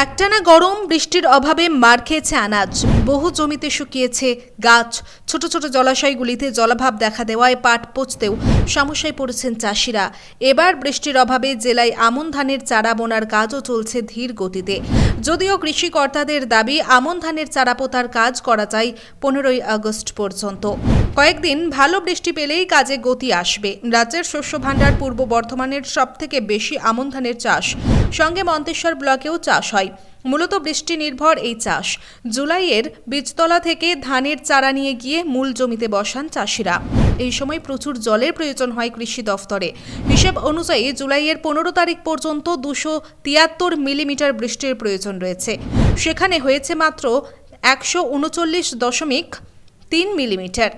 একটানা গরম বৃষ্টির অভাবে মার খেয়েছে আনাজ, বহু জমিতে শুকিয়েছে গাছ, ছোট ছোট জলাশয়গুলিতে জলাভাব দেখা দেওয়ায় পাট পচতেও সমস্যায় পড়েছেন চাষিরা। এবার বৃষ্টির অভাবে জেলায় আমন ধানের চারা বোনার কাজও চলছে ধীর গতিতে। যদিও কৃষি কর্তাদের দাবি আমন ধানের চারা পোতার কাজ করা যায় 15ই আগস্ট পর্যন্ত। কয়েকদিন ভালো বৃষ্টি পেলেই কাজে গতি আসবে। রাজ্যের শস্য ভাণ্ডার পূর্ব বর্ধমানের সবথেকে বেশি আমন ধানের চাষ, সঙ্গে মন্তেশ্বর ব্লকেও চাষ হয়। মূলত বৃষ্টি নির্ভর এই চাষ। জুলাইয়ের বীজতলা থেকে ধানের চারা নিয়ে গিয়ে মূল জমিতে বসান চাষিরা। এই সময় প্রচুর জলের প্রয়োজন হয় কৃষি দফতরে। হিসেব অনুযায়ী জুলাইয়ের 15 তারিখ পর্যন্ত 273 মিলিমিটার বৃষ্টির প্রয়োজন রয়েছে। সেখানে হয়েছে মাত্র 139.3 মিলিমিটার।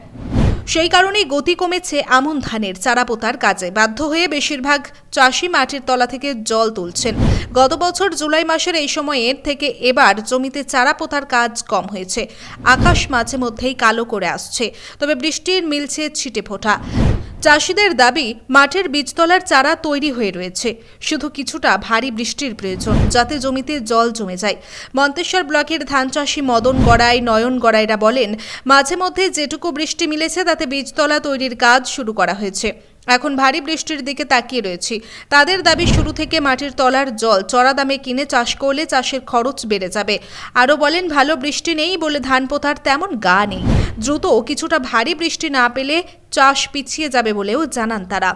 সেই কারণেই গতি কমেছে আমন ধানের চারা পোতার কাজে। বাধ্য হয়ে বেশিরভাগ চাষি মাটির তলা থেকে জল তুলছেন। গত বছর জুলাই মাসের এই সময়ের থেকে এবার জমিতে চারা পোতার কাজ কম হয়েছে। আকাশ মাঝে মধ্যেই কালো করে আসছে, তবে বৃষ্টির মিলছে ছিটেফোঁটা। চাষিদের দাবি, মাঠের বীজতলার চারা তৈরি হয়ে রয়েছে, শুধু কিছুটা ভারী বৃষ্টির প্রয়োজন যাতে জমিতে জল জমে যায়। মন্তেশ্বর ব্লকের ধান চাষি মদন গড়াই, নয়ন গড়াইরা বলেন, মাঝে মধ্যে যেটুকু বৃষ্টি মিলেছে তাতে বীজতলা তৈরির কাজ শুরু করা হয়েছে। এখন ভারী বৃষ্টির দিকে তাকিয়ে রয়েছি। তাদের দাবি, শুরু থেকে মাটির তলার জল চড়া দামে কিনে চাষ করলে চাষের খরচ বেড়ে যাবে। আরও বলেন, ভালো বৃষ্টি নেই বলে ধান পোতার তেমন গা নেই। দ্রুত কিছুটা ভারী বৃষ্টি না পেলে চাষ পিছিয়ে যাবে বলেও জানান তারা।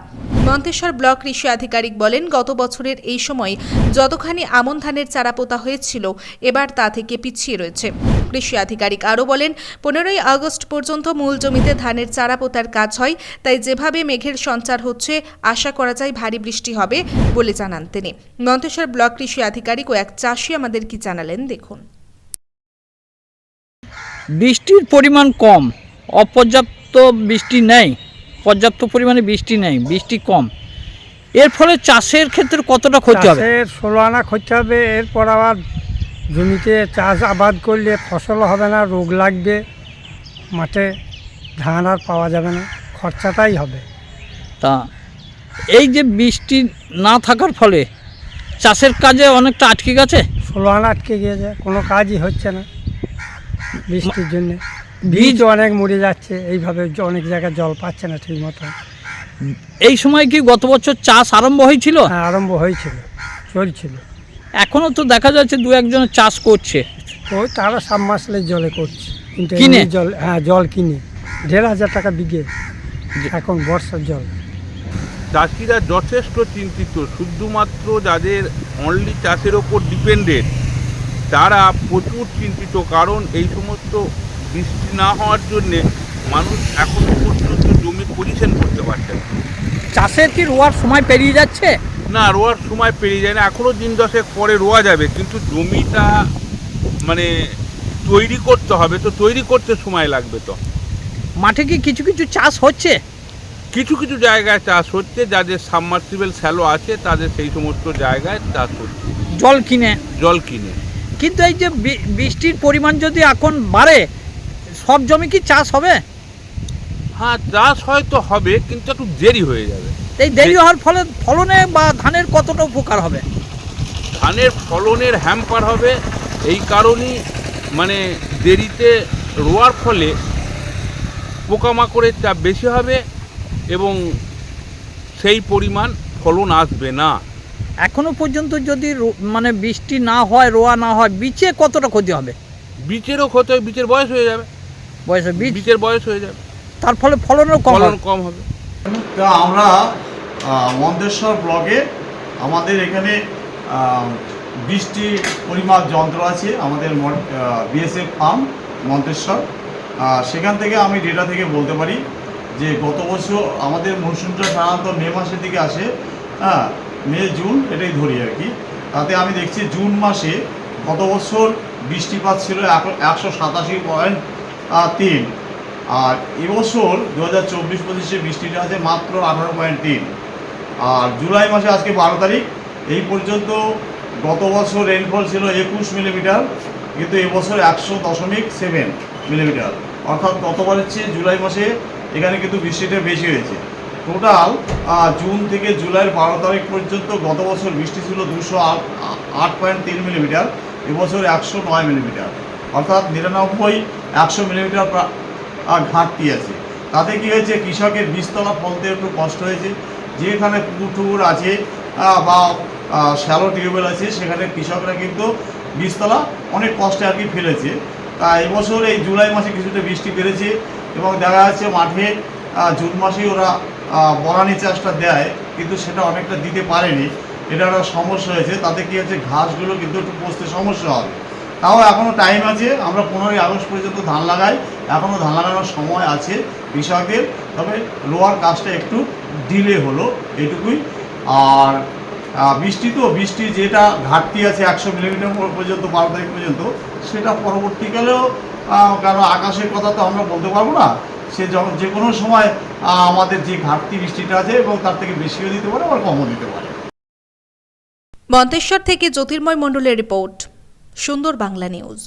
মন্তেশ্বর ব্লক কৃষি আধিকারিক বলেন, গত বছরের এই সময় যতখানি আমন ধানের চারা পোতা হয়েছিল এবার তা থেকে পিছিয়ে রয়েছে। কৃষি আধিকারিক আরও বলেন, 15ই আগস্ট পর্যন্ত মূল জমিতে ধানের চারা পোতার কাজ হয়, তাই যেভাবে মেঘের সঞ্চার হচ্ছে আশা করা যায় ভারী বৃষ্টি হবে বলে জানান তিনি। মন্তেশ্বর ব্লক কৃষি আধিকারিক ও এক চাষি আমাদের কি জানালেন দেখুন। বৃষ্টির পরিমাণ কম, অপর্যাপ্ত বৃষ্টি নেই, পর্যাপ্ত পরিমাণে বৃষ্টি নেই, বৃষ্টি কম। এর ফলে চাষের ক্ষেত্রে কতটা ক্ষতি হবে? চাষের 16 আনা ক্ষতি হবে। এরপর আবার জমিতে চাষ আবাদ করলে ফসল হবে না, রোগ লাগবে, মাঠে ধান আর পাওয়া যাবে না, খরচাটাই হবে। তা এই যে বৃষ্টি না থাকার ফলে চাষের কাজে অনেকটা আটকে গেছে। 16 আনা আটকে গিয়েছে, কোনো কাজই হচ্ছে না বৃষ্টির জন্যে। বীজ অনেক মরে যাচ্ছে, এইভাবে অনেক জায়গায় জল পাচ্ছে না ঠিক মতো। এই সময় কি গত বছর চাষ আরম্ভ হয়েছিল? হ্যাঁ, আরম্ভ হয়েছিল, চলছিল। এখনও তো দেখা যাচ্ছে দু একজন চাষ করছে। ওই তারা সাবমার্সিবলের জলে করছে, কিন্তু কিনে? এমনি জল, হ্যাঁ জল কিনে 1,500 টাকা বিঘে এখন বর্ষার জল। চাষিরা যথেষ্ট চিন্তিত। শুধুমাত্র যাদের অনলি চাষের ওপর ডিপেন্ডেন্ট তারা প্রচুর চিন্তিত, কারণ এই সমস্ত বৃষ্টি না হওয়ার জন্যে মানুষ এখনও পর্যন্ত জমি পজিশন করতে পারছে না। চাষের কি রোয়ার সময় পেরিয়ে যাচ্ছে? না, রোয়ার সময় পেরিয়ে যায় না, এখনও দিন 10 পরে রোয়া যাবে, কিন্তু জমিটা মানে তৈরি করতে হবে, তো তৈরি করতে সময় লাগবে। তো মাঠে কি কিছু কিছু চাষ হচ্ছে? কিছু কিছু জায়গায় চাষ হচ্ছে, যাদের সাবমার্সিবল শ্যালো আছে তাদের সেই সমস্ত জায়গায় চাষ হচ্ছে জল কিনে। জল কিনে। কিন্তু এই যে বৃষ্টির পরিমাণ যদি এখন বাড়ে, সব জমি কি চাষ হবে? হ্যাঁ, চাষ হয়তো হবে, কিন্তু একটু দেরি হয়ে যাবে। এই দেরি হওয়ার ফলে ফলনে বা ধানের কতটা উপকার হবে? ধানের ফলনের হ্যাম্পার হবে। এই কারণেই মানে দেরিতে রোয়ার ফলে পোকামাকড়ের চাপ বেশি হবে এবং সেই পরিমাণ ফলন আসবে না। এখনো পর্যন্ত যদি মানে বৃষ্টি না হয়, রোয়া না হয়, বীজে কতটা ক্ষতি হবে? বীজেরও ক্ষতি হয়, বীজের বয়স হয়ে যাবে, বীজের বয়স হয়ে যাবে, তার ফলে ফলনও কম হবে। তা আমরা মন্তেশ্বর ব্লকে আমাদের এখানে বৃষ্টি পরিমাপ যন্ত্র আছে, আমাদের বিএসএফ ফার্ম মন্তেশ্বর। সেখান থেকে আমি ডেটা থেকে বলতে পারি যে গত বছর আমাদের মৌসুমটা সাধারণত মে মাসের দিকে আসে, হ্যাঁ মে জুন এটাই ধরি আর কি। তাতে আমি দেখছি জুন মাসে গত বছর বৃষ্টিপাত ছিল 187.3, আর এবছর 2024-25 বৃষ্টিটা আছে মাত্র 18.3। আর জুলাই মাসে আজকে 12 তারিখ, এই পর্যন্ত গত বছর রেনফল ছিল 21 মিলিমিটার, কিন্তু এবছর 100.7 মিলিমিটার, অর্থাৎ গতবারের চেয়ে জুলাই মাসে এখানে কিন্তু বৃষ্টিটা বেশি হয়েছে। টোটাল জুন থেকে জুলাইয়ের 12 তারিখ পর্যন্ত গত বছর বৃষ্টি ছিল 208.3 মিলিমিটার, এবছর 109 মিলিমিটার, অর্থাৎ 99-100 মিলিমিটার ঘাটতি আছে। তাতে কী হয়েছে, কৃষকের বীজতলা ফলতে একটু কষ্ট হয়েছে। যেখানে পুকুর আছে বা শ্যালো টিউবওয়েল আছে, সেখানে কৃষকরা কিন্তু বীজতলা অনেক কষ্টে আর কি ফেলেছে। তা এবছর এই জুলাই মাসে কিছুটা বৃষ্টি বেড়েছে এবং দেখা যাচ্ছে মাঠে জুন মাসেই ওরা বনানী চাষটা দেয়, কিন্তু সেটা অনেকটা দিতে পারেনি। এটা একটা সমস্যা হয়েছে। তাতে কী হচ্ছে, ঘাসগুলো কিন্তু একটু পচতে সমস্যা হবে। তাও এখনও টাইম আছে, আমরা 15ই আগস্ট পর্যন্ত ধান লাগাই, এখনও ধান লাগানোর সময় আছে কৃষকদের। তবে রোয়ার কাজটা একটু ডিলে হলো, এটুকুই। আর বৃষ্টি যেটা ঘাটতি আছে 100 মিলিমিটার পর্যন্ত 12 তারিখ পর্যন্ত, সেটা পরবর্তীকালেও, কারণ আকাশের কথা তো আমরা বলতে পারবো না, সে যখন যে কোনো সময় আমাদের যে ঘাটতি বৃষ্টিটা আছে এবং তার থেকে বেশিও দিতে পারে আবার কমও দিতে পারে। মন্তেশ্বর থেকে জ্যোতির্ময় মণ্ডলের রিপোর্ট, সুন্দর বাংলা নিউজ।